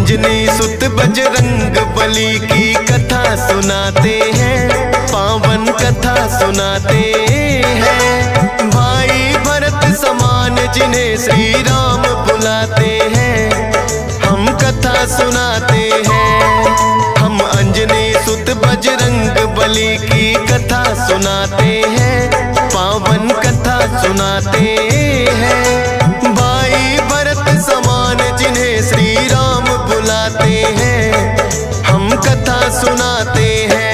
अंजनी सुत बजरंग बली की कथा सुनाते हैं, पावन कथा सुनाते हैं। भाई भरत समान जिन्हें श्री राम बुलाते हैं, हम कथा सुनाते हैं। हम अंजनी सुत बजरंग बली की कथा सुनाते हैं, पावन कथा सुनाते हैं। भाई भरत समान जिन्हें श्री राम बुलाते हैं, हम कथा सुनाते हैं।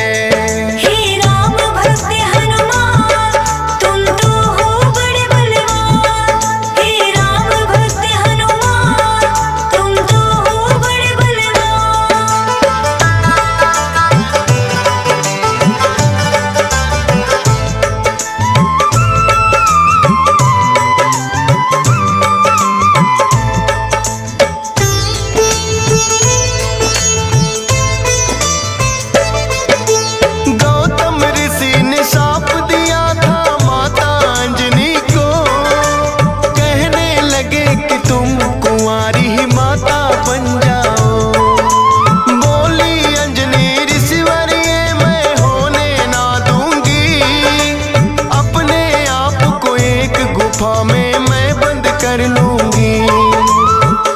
मैं बंद कर लूंगी,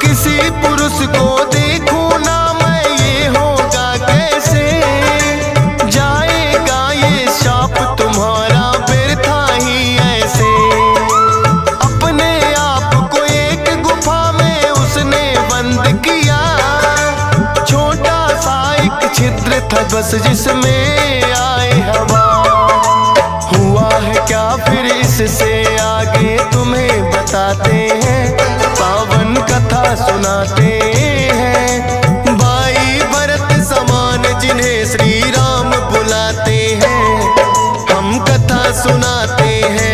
किसी पुरुष को देखूं ना मैं, ये होगा कैसे? जाएगा ये शाप तुम्हारा व्यर्था ही ऐसे। अपने आप को एक गुफा में उसने बंद किया, छोटा सा एक छिद्र था बस जिसमें आए हवा। हुआ है क्या फिर इससे आगे तुम्हें बताते हैं, पावन कथा सुनाते हैं। भाई भरत समान जिन्हें श्री राम बुलाते हैं, हम कथा सुनाते हैं।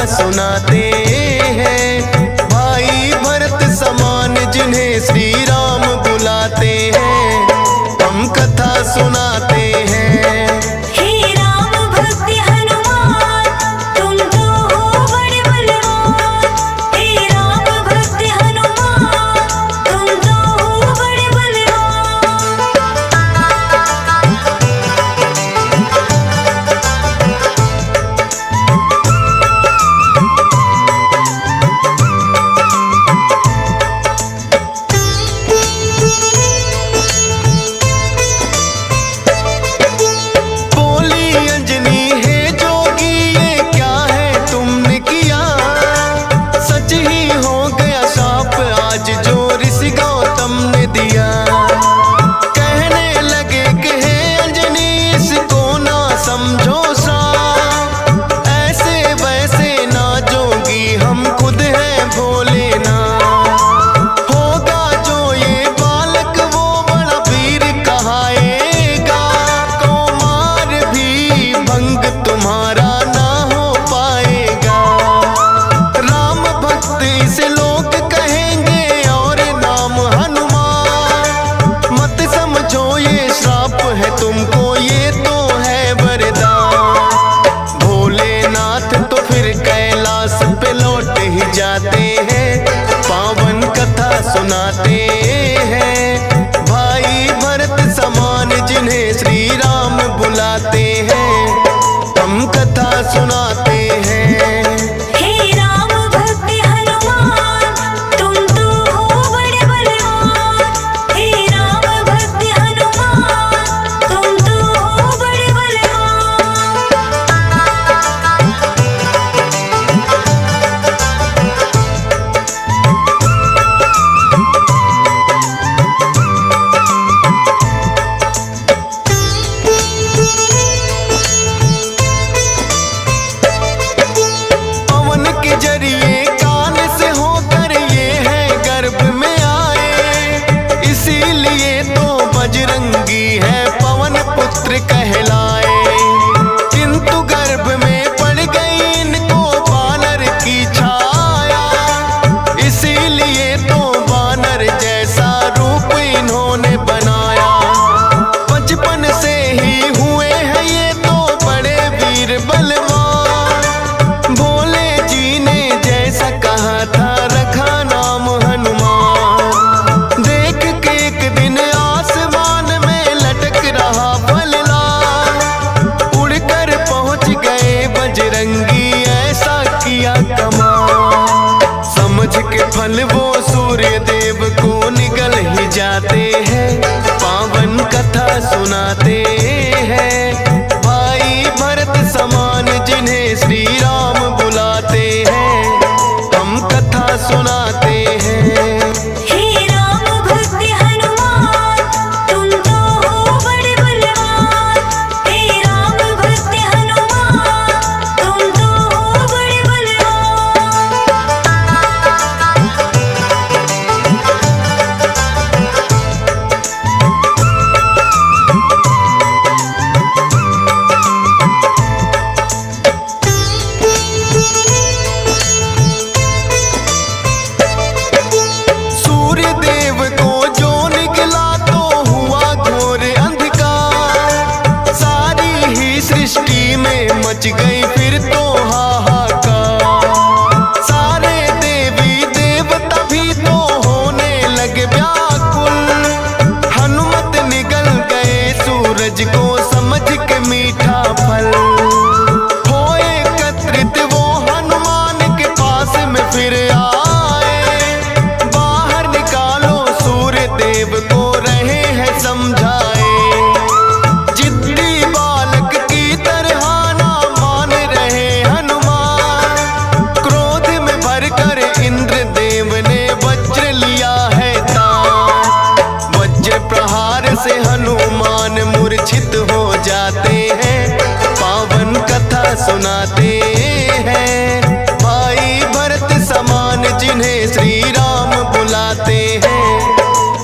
सुनाते हैं। भाई भरत समान जिन्हें श्री राम बुलाते हैं, हम कथा सुनाते हैं। हे राम भक्त हनुमान, तुम तो हो बड़े बलवान। हे राम भक्त हनुमान, तुम तो हो बड़े बलवान। तुमको ये तो है वरदान। भोलेनाथ तो फिर कैलाश पे लौट ही जाते हैं, पावन कथा सुनाते हैं। भाई भरत समान जिन्हें श्री राम बुलाते हैं, हम कथा सुनाते हैं। हे राम भक्त हनुमान, तुम तो हो बड़े बलवान। हे राम भक्त हनुमान, तुम तो हो बड़े बलवान। पवन के जरिए कान से होकर ये है गर्भ में आए, इसीलिए तो बजरंगी है पवन पुत्र कहलाए। किंतु गर्भ में पड़ गई इनको वानर की छाया, इसीलिए तो वानर जैसा रूप इन्होंने बनाया। बचपन से ही हुए हैं ये तो बड़े वीर बलवान। भोले जी ने जैसा कहा था रखा नाम हनुमान। देख के एक दिन आसमान में लटक रहा फलदार, उड़कर पहुंच गए बजरंगी ऐसा किया कमाल। समझ के फल वो सूर्य देव को निगल ही जाते हैं, पावन कथा सुनाते हैं। भाई भरत समान जिन्हें श्री राम बुलाते हैं, हम कथा सुनाते हैं। हे राम भक्त हनुमान, तुम तो हो बड़े बलवान। हे राम भक्त हनुमान, तुम तो हो बड़े बलवान। सूर्य देव को जो निकला तो हुआ घोर अंधकार, सारी ही सृष्टि में मच गई फिर तो हाहाकार। सारे देवी देवता भी तो होने लगे व्याकुल, हनुमत निगल गए सूरज को समझ के मीठा फल। हो एकत्रित वो हनुमान के पास में फिर आए, बाहर निकालो सूर्य देव को रहे हैं समझाए। जिद्दी बालक की तरह ना मान रहे हनुमान, क्रोध में भरकर इंद्र देव ने वज्र लिया है तान। वज्र प्रहार से हनुमान मूर्छित हो जाते हैं, पावन कथा सुनाते हैं। भाई भरत समान जिन्हें श्री राम बुलाते हैं,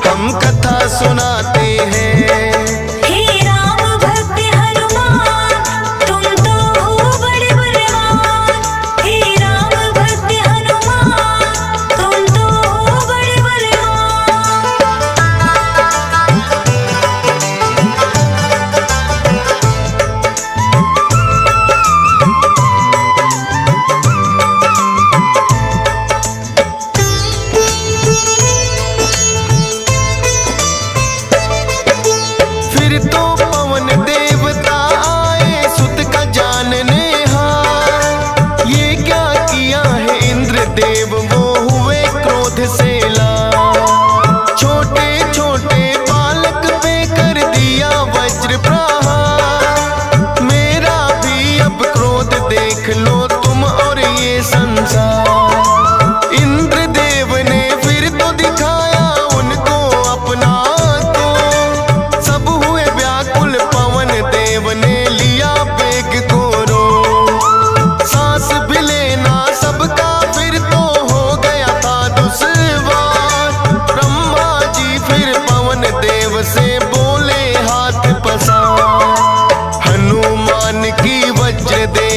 हम कथा सुनाते हैं। हे राम भक्त हनुमान, तुम तो हो बड़े बलवान। हे राम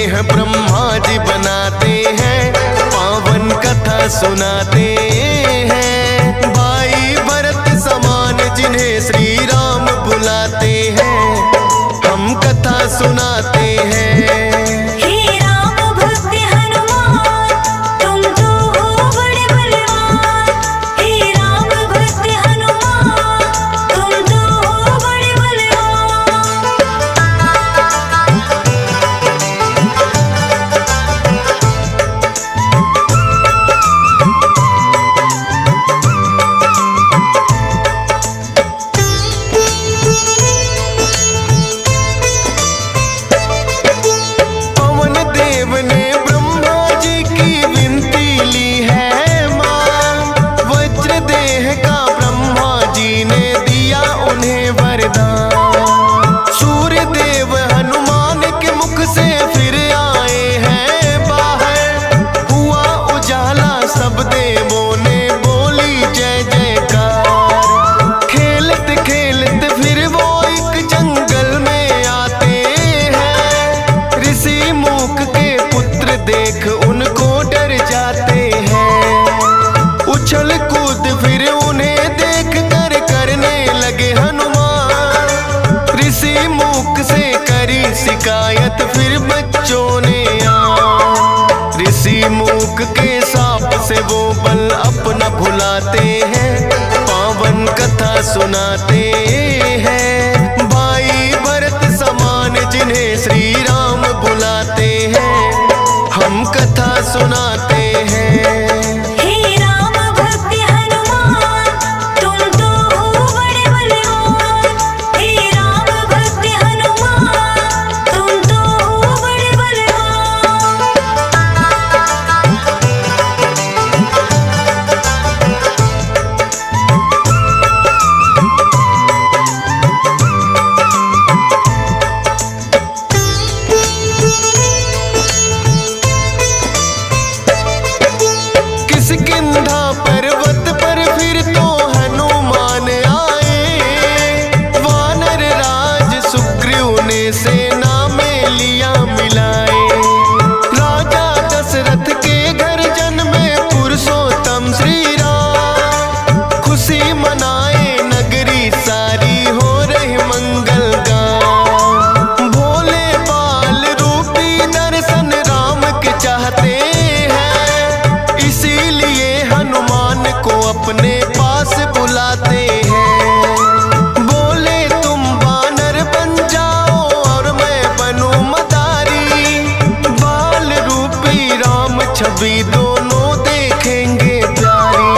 हैं ब्रह्मा जी बनाते हैं, पावन कथा सुनाते हैं। भाई भरत समान जिन्हें श्री राम बुलाते हैं, हम कथा सुनाते हैं। देख उनको डर जाते हैं, उछल कूद फिर उन्हें देख कर करने लगे हनुमान। ऋषि मूक से करी शिकायत फिर बच्चों ने ऋषि मूक के साप से वो बल अपना भुलाते हैं, पावन कथा सुनाते हैं। भाई भरत समान जिन्हें श्री राम बुलाते हैं, हम कथा सुनाते हैं। हे राम भक्त हनुमान, तुम तो हो बड़े बलवान। हे राम भक्त हनुमान, तुम तो हो बड़े बलवान। किष्किंधा पर्वत पर फिर तो हनुमान आए, वानर राज सुग्रीव ने सेना में लिया मिलाए। राजा दशरथ के घर जन्मे पुरुषोत्तम श्री राम, खुशी मनाए नगरी सारी हो रही मंगल गान। भोले बाल रूपी दर्शन राम के चाहते हैं, इसीलिए हनुमान को अपने पास बुलाते हैं। बोले तुम वानर बन जाओ और मैं बनूं मदारी, बाल रूपी राम छवि दोनों देखेंगे प्यारी।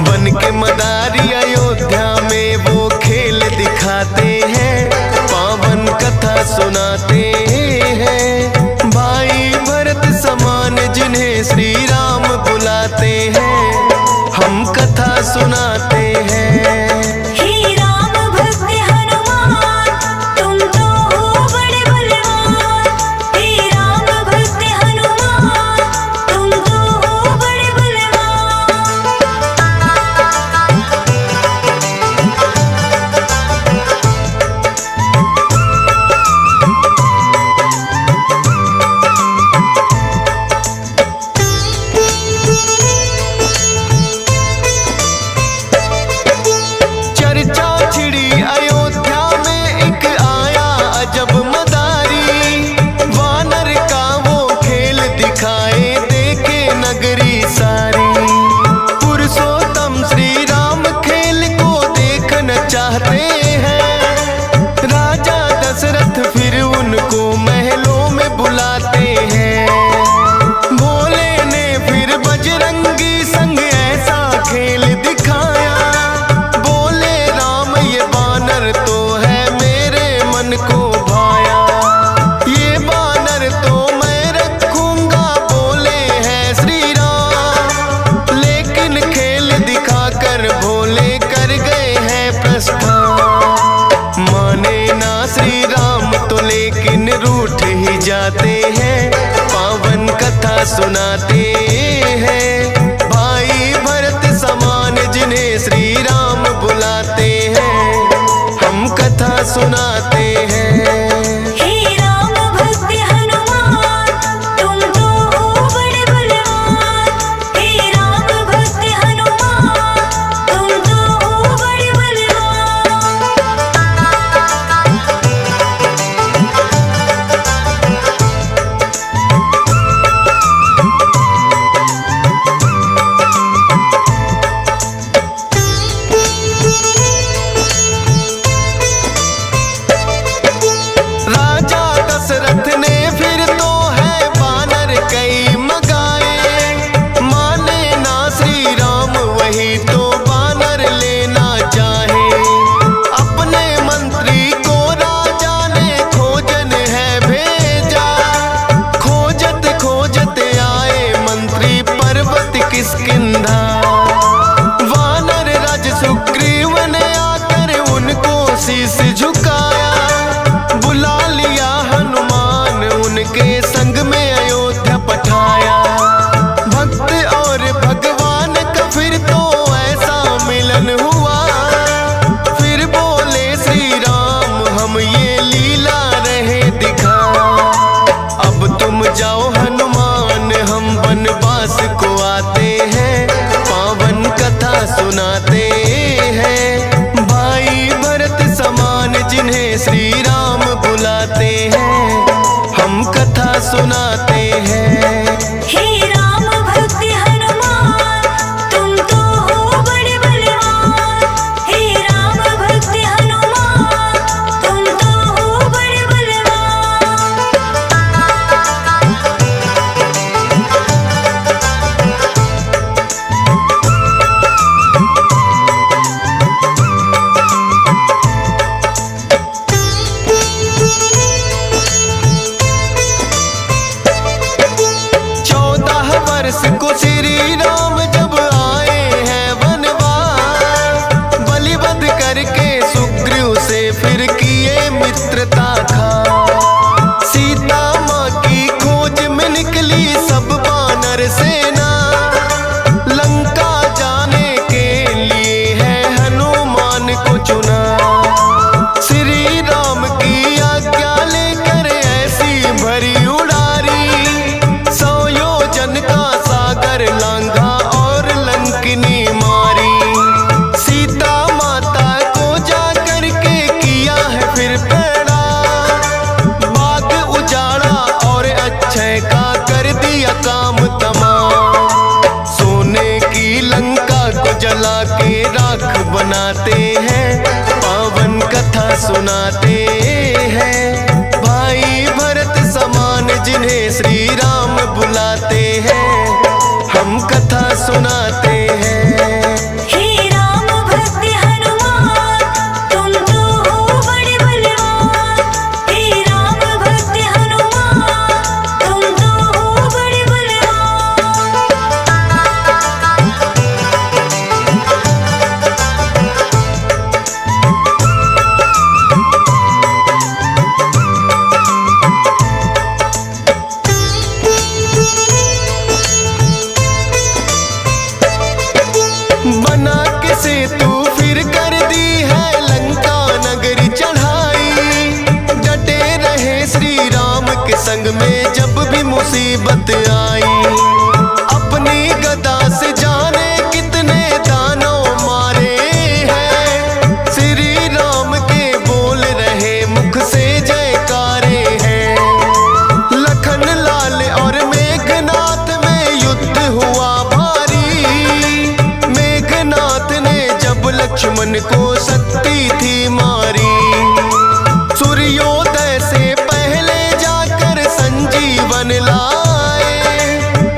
बन के मदारी अयोध्या में वो खेल दिखाते हैं, पावन कथा सुनाते हैं। भाई भरत समान जिन्हें श्री राम बुलाते हैं, हम कथा सुनाते हैं। हे राम भक्त हनुमान, तुम तो हो बड़े बलवान। हे राम भक्त हनुमान, तुम तो हो बड़े बलवान। चर्चा छिड़ी अयोध्या में एक आया अजब मदारी, वानर का वो खेल दिखाए देखे नगरी सारी। पुरुषोत्तम श्री राम खेल को देखना चाहते हैं, राजा दशरथ फिर उनको महलों में बुलाते हैं। भोले ने फिर बजरंगी संग ऐसा खेल दिखाया, बोले राम ये बानर तो है मेरे मन को भाया। ये बानर तो मैं रखूंगा, बोले हैं श्री राम, लेकिन खेल दिखाकर भोले कर गए हैं प्रस्थान। माने ना श्री राम तो लेकिन रूठ ही जाते हैं, पावन कथा सुनाते हैं। भाई भरत समान जिन्हें श्री राम बुलाते हैं, हम कथा सुनाते हैं। हे राम भक्त हनुमान, संग में अयोध्या पठाया। भक्त और भगवान का फिर तो ऐसा मिलन हुआ। फिर बोले श्री राम हम ये लीला रहे दिखा। अब तुम जाओ हनुमान हम वनवास को आते हैं, पावन कथा सुनाते हैं। भाई भरत समान जिन्हें श्री राम बुलाते हैं, हम कथा सुनाते हैं। हे राम भक्त हनुमान तुम तो हो बड़े बलवान। हे राम भक्त हनुमान तुम तो हो बड़े बलवान। को श्री राम जब आए हैं वनवास, बलिवध करके सुग्रीव से फिर किए मित्रता खा। सीता माँ की खोज में निकली सब वानर सेना, लंका जाने के लिए है हनुमान को चुना। श्री राम की आज्ञा लेकर ऐसी भरी उड़ारी, 100 योजन का लांघा और लंकिनी मारी। सीता माता को जाकर के किया है फिर पैड़ा, बाग उजाड़ा और अक्षय का कर दिया काम तमाम। सोने की लंका को जला के राख बनाते हैं, पावन कथा सुनाते हैं। भाई भरत समान जिन्हें श्री राम बुलाते हैं, हम कथा सुनाते हैं। हे राम भक्त हनुमान तुम तो हो बड़े बलवान। हे राम भक्त हनुमान तुम तो हो बड़े बलवान। बना के सेतु फिर कर दी है लंका नगरी चढ़ाई। डटे रहे श्री राम के संग में जब भी मुसीबत आई। अपनी गदा से जाने कितने दानव मारे हैं, श्री राम के बोल रहे मुख से जयकारे हैं। लखन लाल और मेघनाथ में युद्ध हुआ लक्ष्मण को शक्ति थी मारी। सूर्योदय से पहले जाकर संजीवन लाए,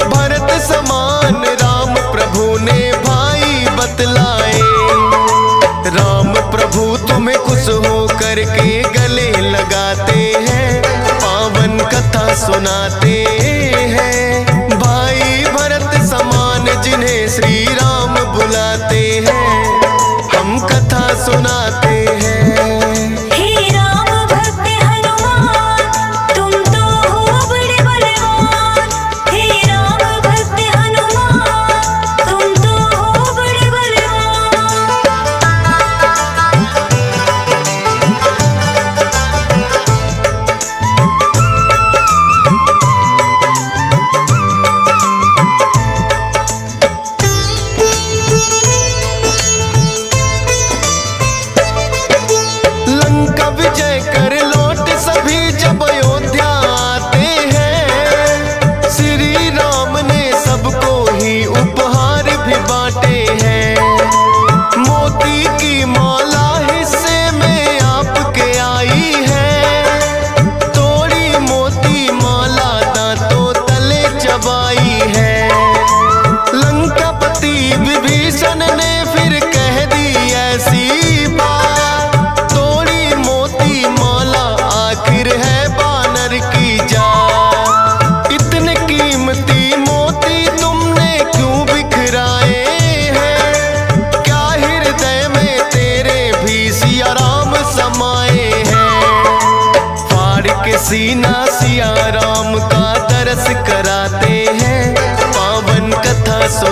भरत समान राम प्रभु ने भाई बतलाए। राम प्रभु तुम्हें खुश हो करके गले लगाते हैं, पावन कथा सुनाते हैं। भाई भरत समान जिन्हें श्री राम बुलाते हैं, हम कथा सुनाते हैं। हे राम भक्त हनुमान तुम तो हो बड़े बलवान। हे राम भक्त हनुमान तुम तो हो बड़े बलवान।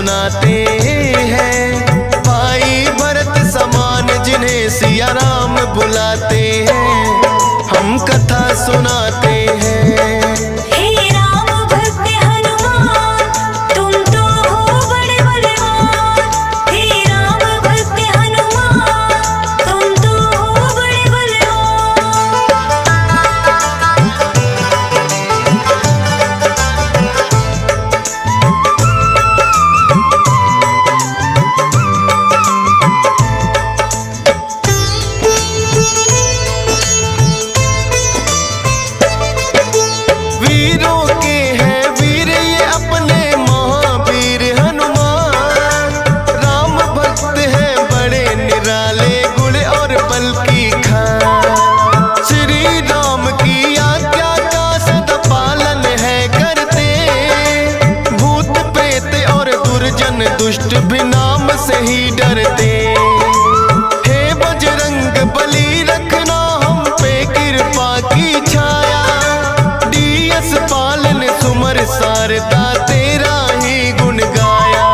सुनाते हैं। भाई भरत समान जिन्हें सिया राम बुलाते हैं, हम कथा सुनाते हैं। हे राम भक्त हनुमान, तुम तो हो बड़े बलवान। हे राम भक्त हनुमान, तुम तो हो बड़े बलवान। वीरों के हैं वीर ये अपने महावीर हनुमान। राम भक्त हैं बड़े निराले, गुण और बल की खान। श्री राम की आज्ञा का सदा पालन है करते, भूत प्रेत और दुर्जन दुष्ट भी नाम से ही डरते। हे बजरंग बली रखना हम पे कृपा की छाया, डीएस पालन सुमर शारदा तेरा ही गुण गाया।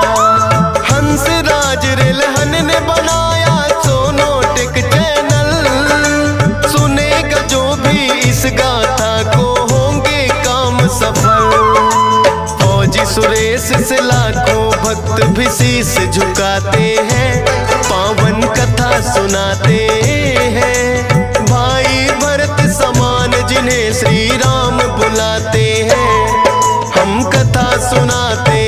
हंस राज रेलहन ने बनाया सोनोटिक चैनल, सुनेगा जो भी इस गाथा को होंगे काम सफल। फौजी सुरेश से लाखों भक्त भी शीश झुकाते हैं, पावन कथा सुनाते हैं। भाई भरत समान जिन्हें श्री राम बुलाते हैं, हम कथा सुनाते